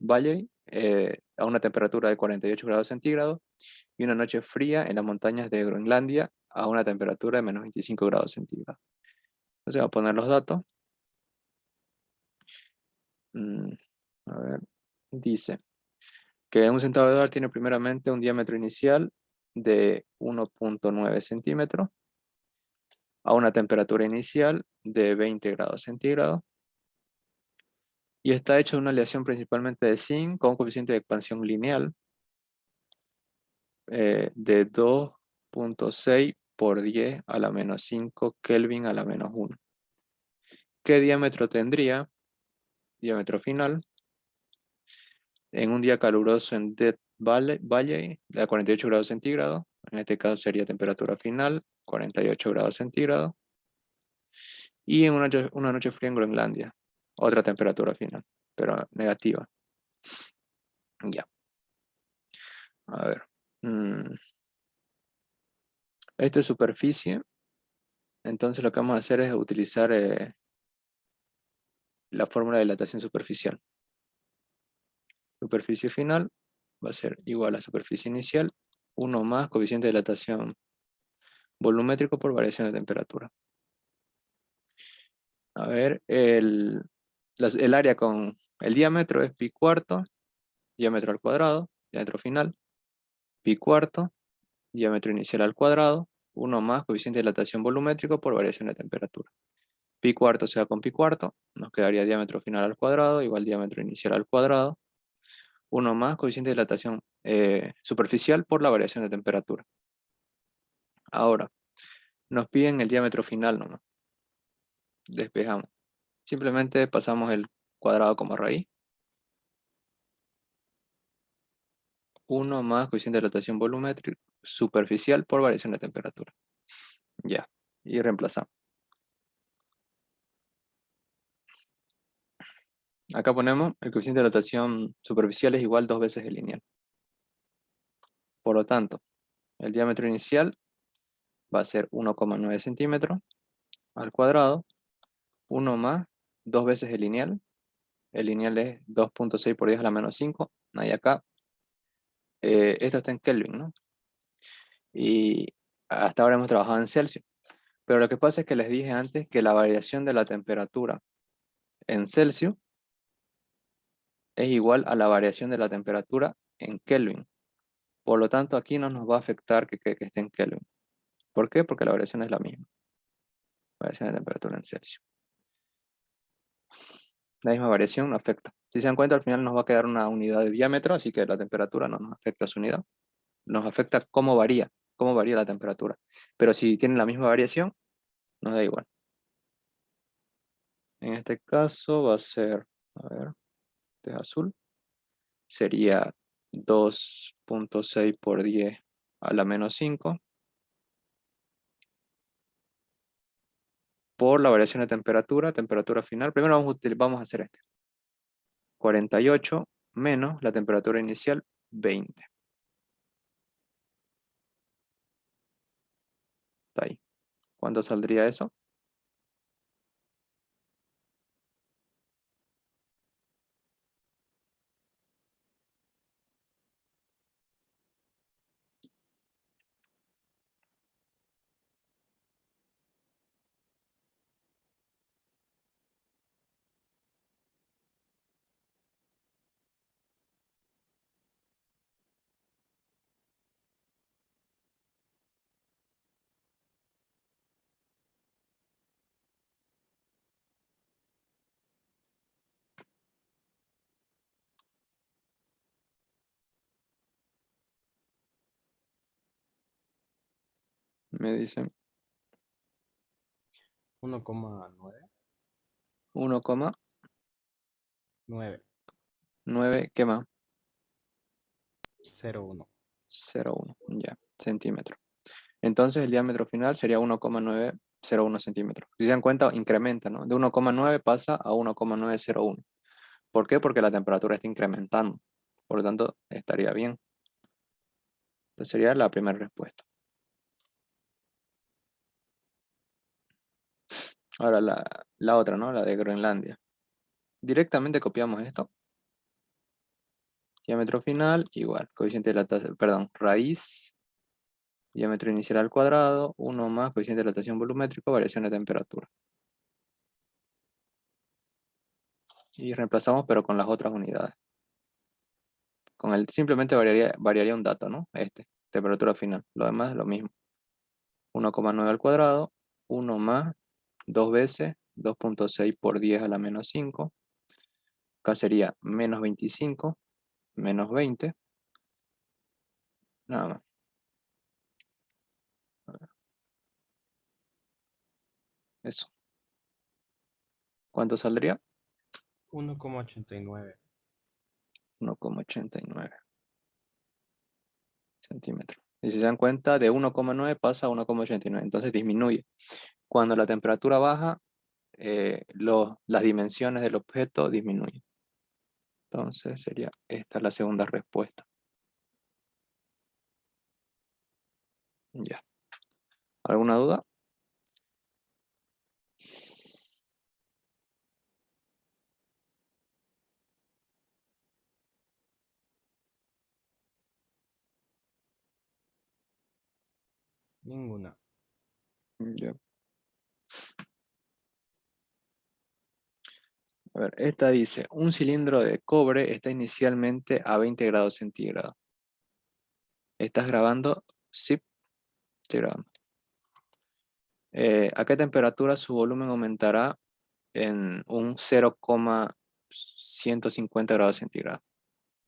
a una temperatura de 48 grados centígrados y una noche fría en las montañas de Groenlandia a una temperatura de menos 25 grados centígrados? Entonces voy a poner los datos. A ver, dice que un centavo de dólar tiene primeramente un diámetro inicial de 1,9 centímetros a una temperatura inicial de 20 grados centígrados y está hecho de una aleación principalmente de zinc con un coeficiente de expansión lineal de 2,6 por 10 a la menos 5 Kelvin a la menos 1. ¿Qué diámetro tendría? Diámetro final en un día caluroso en Death Valley de 48 grados centígrados. En este caso sería temperatura final, 48 grados centígrados. Y en una noche fría en Groenlandia, otra temperatura final, pero negativa. Ya. A ver. Esta es superficie. Entonces lo que vamos a hacer es utilizar la fórmula de dilatación superficial. Superficie final va a ser igual a superficie inicial, 1 más coeficiente de dilatación volumétrico por variación de temperatura. A ver, el área con el diámetro es pi cuarto, diámetro al cuadrado, diámetro final, pi cuarto, diámetro inicial al cuadrado, 1 más coeficiente de dilatación volumétrico por variación de temperatura. Pi cuarto se va con pi cuarto, nos quedaría diámetro final al cuadrado igual diámetro inicial al cuadrado. 1 más coeficiente de dilatación superficial por la variación de temperatura. Ahora, nos piden el diámetro final nomás. Despejamos. Simplemente pasamos el cuadrado como raíz. 1 más coeficiente de dilatación volumétrica superficial por variación de temperatura. Ya. Y reemplazamos. Acá ponemos el coeficiente de dilatación superficial es igual 2 veces el lineal. Por lo tanto, el diámetro inicial va a ser 1,9 centímetros al cuadrado. 1 más 2 veces el lineal. El lineal es 2.6 por 10 a la menos 5. Ahí acá. Esto está en Kelvin, ¿no? Y hasta ahora hemos trabajado en Celsius. Pero lo que pasa es que les dije antes que la variación de la temperatura en Celsius es igual a la variación de la temperatura en Kelvin. Por lo tanto, aquí no nos va a afectar que esté en Kelvin. ¿Por qué? Porque la variación es la misma. Variación de temperatura en Celsius. La misma variación no afecta. Si se dan cuenta, al final nos va a quedar una unidad de diámetro, así que la temperatura no nos afecta a su unidad. Nos afecta cómo varía la temperatura. Pero si tienen la misma variación, nos da igual. En este caso va a ser, a ver, este es azul. Sería 2.6 por 10 a la menos 5 por la variación de temperatura, temperatura final. Primero vamos a hacer este. 48 menos la temperatura inicial, 20. Está ahí. ¿Cuánto saldría eso? Me dicen 1,9. 1,9. 9. ¿Qué más? 0,1. 0,1. Ya, centímetros. Entonces el diámetro final sería 1,901 centímetros. Si se dan cuenta, incrementa, ¿no? De 1,9 pasa a 1,901. ¿Por qué? Porque la temperatura está incrementando. Por lo tanto, estaría bien. Entonces sería la primera respuesta. Ahora la otra, ¿no? La de Groenlandia. Directamente copiamos esto. Diámetro final, igual. Coeficiente de dilatación, perdón, raíz. Diámetro inicial al cuadrado. 1 más coeficiente de dilatación volumétrico, variación de temperatura. Y reemplazamos, pero con las otras unidades. Simplemente variaría un dato, ¿no? Temperatura final. Lo demás es lo mismo. 1,9 al cuadrado. 1 más 2 veces 2.6 por 10 a la menos 5. Acá sería menos 25, menos 20. Nada más. Eso. ¿Cuánto saldría? 1,89. 1,89 centímetros. Y si se dan cuenta, de 1,9 pasa a 1,89. Entonces disminuye. Cuando la temperatura baja, las dimensiones del objeto disminuyen. Entonces sería esta la segunda respuesta. Ya. ¿Alguna duda? Ninguna. Ya. A ver, esta dice, un cilindro de cobre está inicialmente a 20 grados centígrados. ¿Estás grabando? Sí, estoy grabando. ¿A qué temperatura su volumen aumentará en un 0,150 grados centígrados?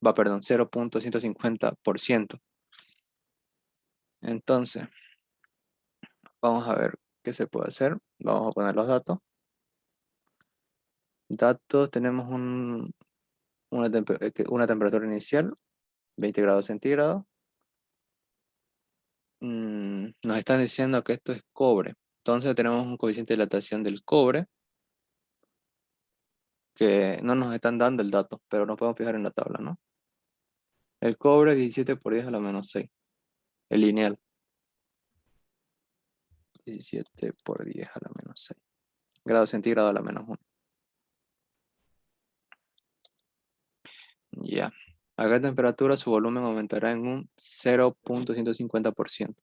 Perdón, 0,150%. Entonces, vamos a ver qué se puede hacer. Vamos a poner los datos. Datos, tenemos una temperatura inicial, 20 grados centígrados. Nos están diciendo que esto es cobre. Entonces tenemos un coeficiente de dilatación del cobre que no nos están dando el dato, pero nos podemos fijar en la tabla, ¿no? El cobre es 17 por 10 a la menos 6. El lineal. 17 por 10 a la menos 6. Grados centígrados a la menos 1. Ya. A qué temperatura su volumen aumentará en un 0,150%.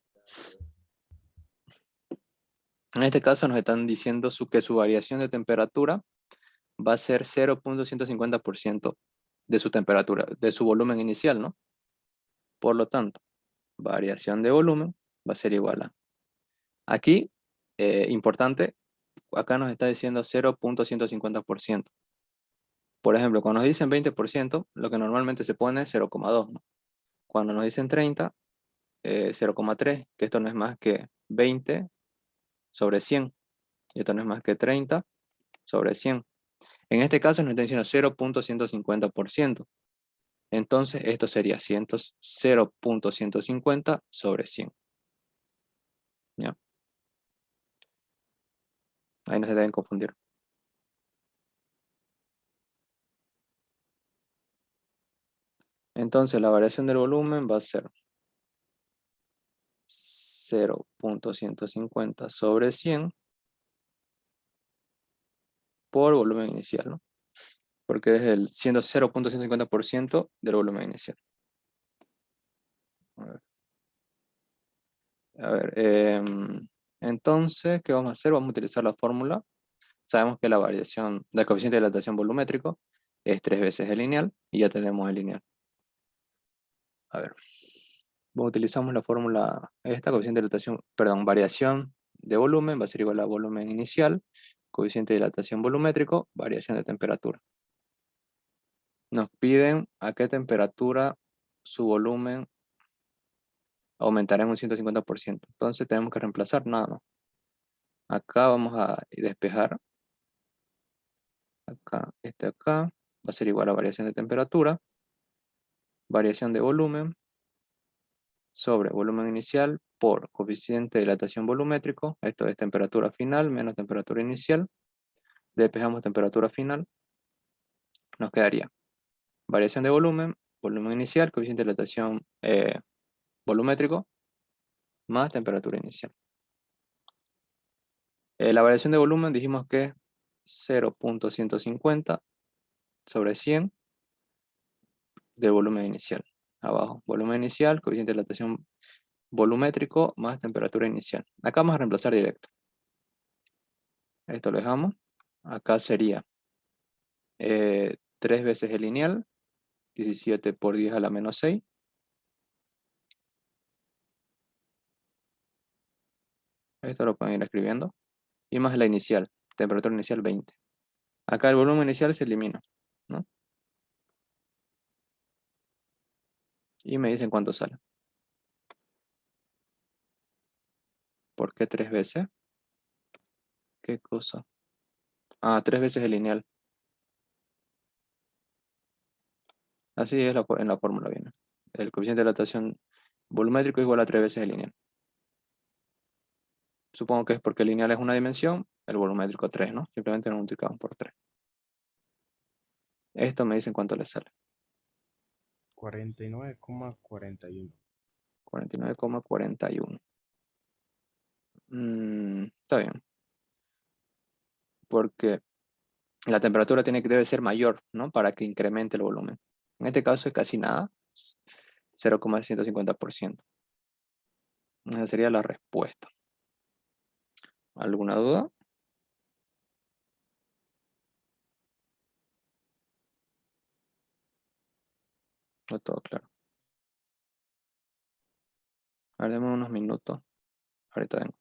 En este caso nos están diciendo que su variación de temperatura va a ser 0,150% de su temperatura, de su volumen inicial, ¿no? Por lo tanto, variación de volumen va a ser igual a... Aquí, importante, acá nos está diciendo 0,150%. Por ejemplo, cuando nos dicen 20%, lo que normalmente se pone es 0,2, ¿no? Cuando nos dicen 30, 0,3, que esto no es más que 20 sobre 100. Y esto no es más que 30 sobre 100. En este caso nos está diciendo 0,150%. Entonces esto sería 0,150 sobre 100. ¿Ya? Ahí no se deben confundir. Entonces la variación del volumen va a ser 0,150 sobre 100 por volumen inicial, ¿no? Porque es siendo 0,150% del volumen inicial. A ver, entonces, ¿qué vamos a hacer? Vamos a utilizar la fórmula. Sabemos que la variación del coeficiente de dilatación volumétrico es 3 veces el lineal y ya tenemos el lineal. A ver, utilizamos la fórmula esta, coeficiente de dilatación, perdón, variación de volumen va a ser igual a volumen inicial, coeficiente de dilatación volumétrico, variación de temperatura. Nos piden a qué temperatura su volumen aumentará en un 150%. Entonces tenemos que reemplazar nada más. Acá vamos a despejar. Acá, acá va a ser igual a variación de temperatura, variación de volumen sobre volumen inicial por coeficiente de dilatación volumétrico. Esto es temperatura final menos temperatura inicial. Despejamos temperatura final. Nos quedaría variación de volumen, volumen inicial, coeficiente de dilatación volumétrico, más temperatura inicial. La variación de volumen dijimos que es 0,150 sobre 100 del volumen inicial. Abajo, volumen inicial, coeficiente de dilatación volumétrico más temperatura inicial. Acá vamos a reemplazar directo. Esto lo dejamos. Acá sería 3 veces el lineal, 17 por 10 a la menos 6. Esto lo pueden ir escribiendo. Y más la inicial, temperatura inicial 20. Acá el volumen inicial se elimina, ¿no? Y me dicen cuánto sale. ¿Por qué 3 veces? ¿Qué cosa? Ah, 3 veces el lineal. Así es en la fórmula viene. El coeficiente de dilatación volumétrico es igual a 3 veces el lineal. Supongo que es porque el lineal es una dimensión, el volumétrico 3, ¿no? Simplemente lo multiplicamos por 3. Esto me dicen cuánto le sale. 49,41. 49,41. Está bien. Porque la temperatura debe ser mayor, ¿no? Para que incremente el volumen. En este caso es casi nada. 0,150%. Esa sería la respuesta. ¿Alguna duda? No, todo claro. A ver, deme unos minutos. Ahorita vengo.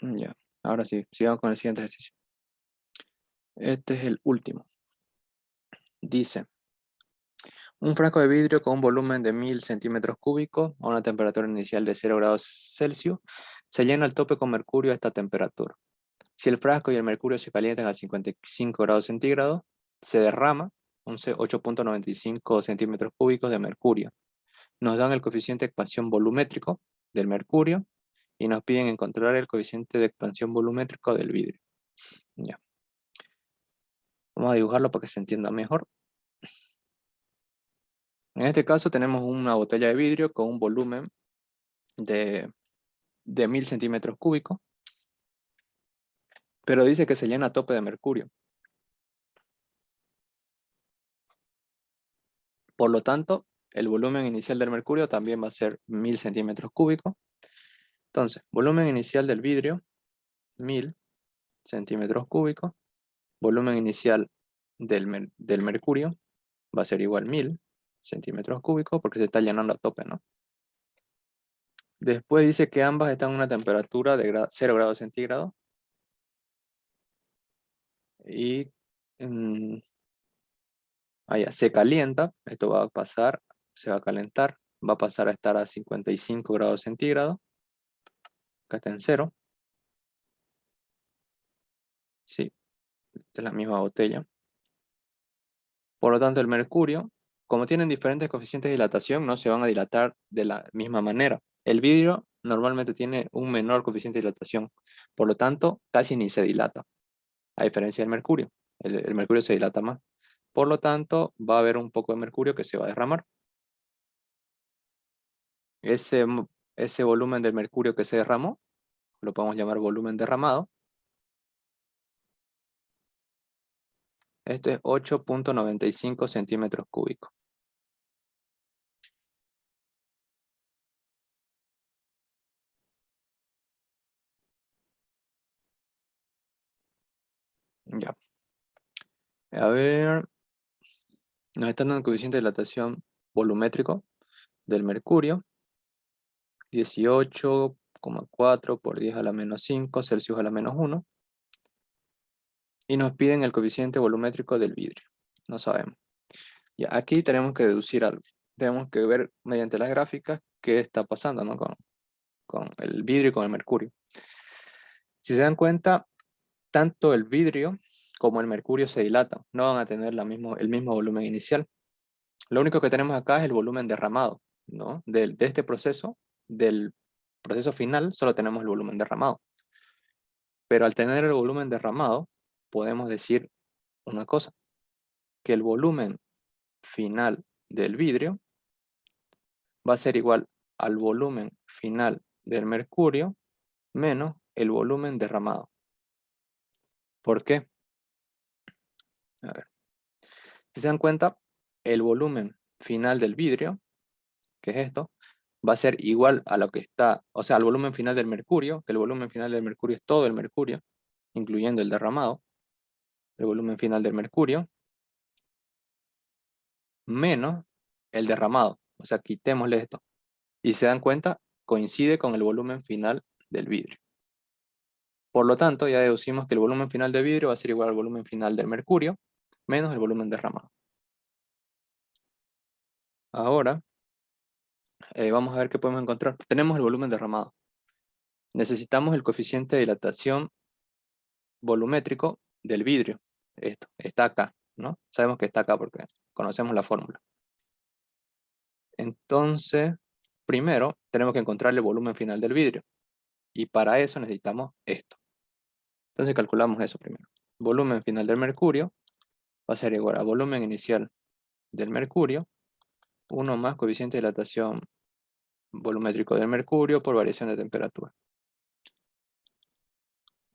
Ya, ahora sí, sigamos con el siguiente ejercicio. Este es el último. Dice, un frasco de vidrio con un volumen de 1000 centímetros cúbicos a una temperatura inicial de 0 grados Celsius se llena al tope con mercurio a esta temperatura. Si el frasco y el mercurio se calientan a 55 grados centígrados, se derrama 8.95 centímetros cúbicos de mercurio. Nos dan el coeficiente de expansión volumétrico del mercurio y nos piden encontrar el coeficiente de expansión volumétrico del vidrio. Ya. Vamos a dibujarlo para que se entienda mejor. En este caso tenemos una botella de vidrio con un volumen de 1000 centímetros cúbicos, pero dice que se llena a tope de mercurio. Por lo tanto, el volumen inicial del mercurio también va a ser 1000 centímetros cúbicos. Entonces, volumen inicial del vidrio, 1000 centímetros cúbicos. Volumen inicial del mercurio va a ser igual 1000 centímetros cúbicos porque se está llenando a tope, ¿no? Después dice que ambas están a una temperatura de 0 grados centígrados y se calienta, esto va a pasar, se va a calentar, va a pasar a estar a 55 grados centígrados, acá está en 0, sí, esta es la misma botella. Por lo tanto, el mercurio, como tienen diferentes coeficientes de dilatación, no se van a dilatar de la misma manera. El vidrio normalmente tiene un menor coeficiente de dilatación, por lo tanto, casi ni se dilata, a diferencia del mercurio. El mercurio se dilata más. Por lo tanto, va a haber un poco de mercurio que se va a derramar. Ese, ese volumen del mercurio que se derramó, lo podemos llamar volumen derramado. Esto es 8.95 centímetros cúbicos. Ya. A ver, nos están dando el coeficiente de dilatación volumétrico del mercurio, 18,4 por 10 a la menos 5 Celsius a la menos 1. Y nos piden el coeficiente volumétrico del vidrio. No sabemos. Ya, aquí tenemos que deducir algo. Tenemos que ver mediante las gráficas qué está pasando, ¿no? con el vidrio y con el mercurio. Si se dan cuenta, tanto el vidrio como el mercurio se dilatan. No van a tener el mismo volumen inicial. Lo único que tenemos acá es el volumen derramado, ¿no? De este proceso, del proceso final, solo tenemos el volumen derramado. Pero al tener el volumen derramado, podemos decir una cosa, que el volumen final del vidrio va a ser igual al volumen final del mercurio menos el volumen derramado. ¿Por qué? A ver. Si se dan cuenta, el volumen final del vidrio, que es esto, va a ser igual a lo que está, o sea, al volumen final del mercurio, que el volumen final del mercurio es todo el mercurio, incluyendo el derramado, el volumen final del mercurio, menos el derramado. O sea, quitémosle esto. Y se dan cuenta, coincide con el volumen final del vidrio. Por lo tanto, ya deducimos que el volumen final del vidrio va a ser igual al volumen final del mercurio, menos el volumen derramado. Ahora, vamos a ver qué podemos encontrar. Tenemos el volumen derramado. Necesitamos el coeficiente de dilatación volumétrico del vidrio. Esto está acá, ¿no? Sabemos que está acá porque conocemos la fórmula. Entonces, primero tenemos que encontrar el volumen final del vidrio. Y para eso necesitamos esto. Entonces calculamos eso primero. Volumen final del mercurio va a ser igual a volumen inicial del mercurio, 1 más coeficiente de dilatación volumétrico del mercurio por variación de temperatura.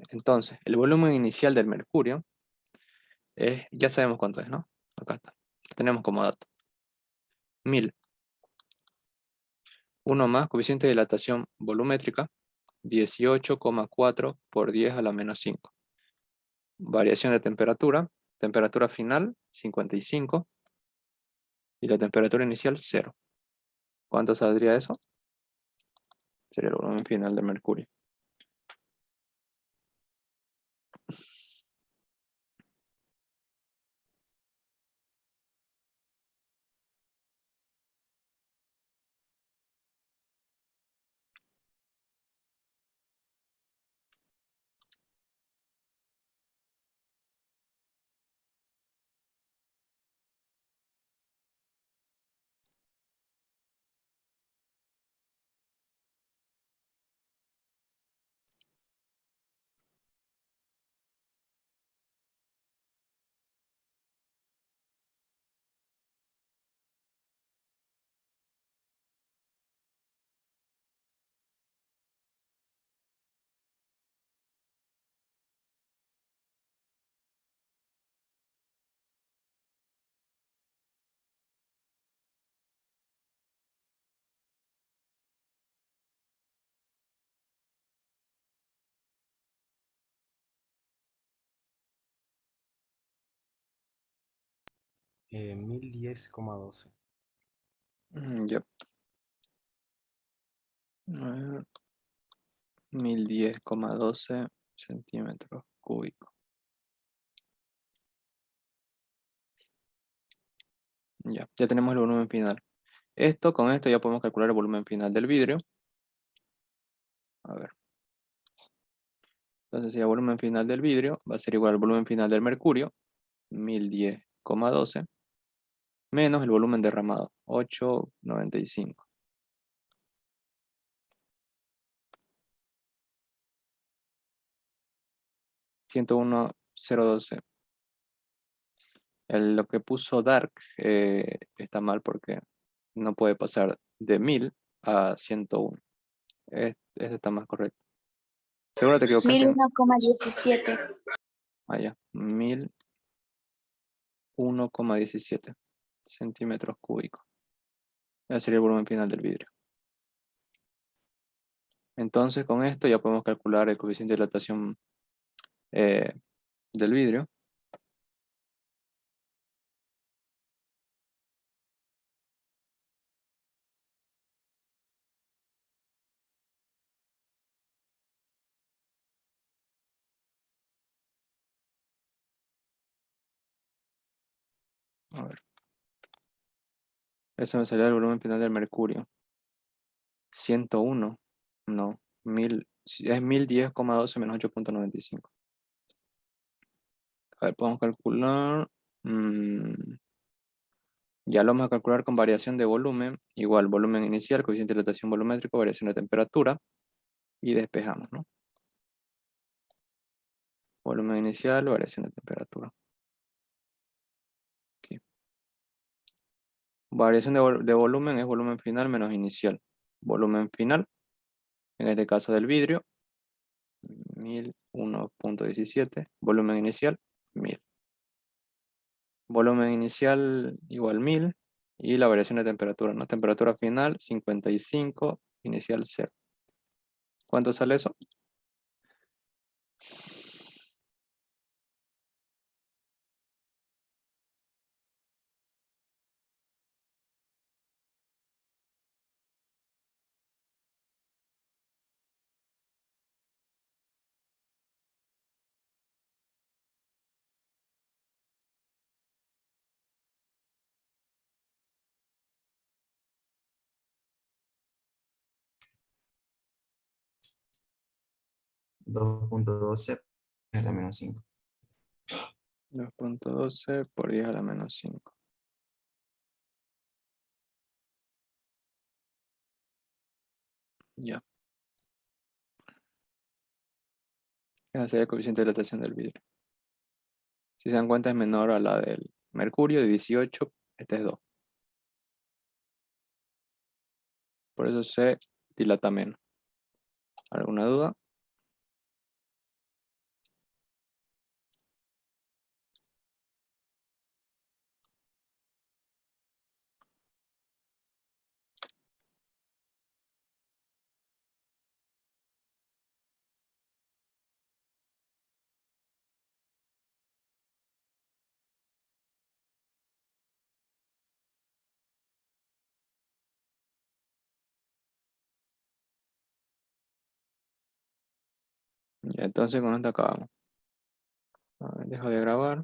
Entonces, el volumen inicial del mercurio ya sabemos cuánto es, ¿no? Acá está. Lo tenemos como dato. 1000. 1 más coeficiente de dilatación volumétrica, 18,4 por 10 a la menos 5. Variación de temperatura. Temperatura final, 55. Y la temperatura inicial, 0. ¿Cuánto saldría eso? Sería el volumen final del mercurio. 1010,12. Ya. 1010,12 centímetros cúbicos. Ya tenemos el volumen final. Con esto ya podemos calcular el volumen final del vidrio. A ver. Entonces, si el volumen final del vidrio va a ser igual al volumen final del mercurio, 1010,12, menos el volumen derramado, 895. $101,012. Lo que puso Dark está mal porque no puede pasar de 1000 a 101. Este está más correcto. ¿Seguro te equivocaste? 1001,17. Ah, ya. 1001,17 centímetros cúbicos. Ese sería el volumen final del vidrio. Entonces, con esto ya podemos calcular el coeficiente de dilatación del vidrio. A ver. Eso me salió el volumen final del mercurio. 101. No. 1000, es 1010,12 menos 8,95. A ver, podemos calcular. Ya lo vamos a calcular con variación de volumen. Igual, volumen inicial, coeficiente de dilatación volumétrico, variación de temperatura. Y despejamos, ¿no? Volumen inicial, variación de temperatura. Aquí. Variación de volumen es volumen final menos inicial. Volumen final, en este caso del vidrio, 1001,17. Volumen inicial, 1000. Volumen inicial igual 1000. Y la variación de temperatura, ¿no? Temperatura final, 55. Inicial, 0. ¿Cuánto sale eso? Dos punto doce a la menos 5. 2,12 por 10 a la menos 5. Ya. Ese sería el coeficiente de dilatación del vidrio. Si se dan cuenta es menor a la del mercurio de 18. Este es 2. Por eso se dilata menos. ¿Alguna duda? Ya, entonces con esto acabamos. A ver, dejo de grabar.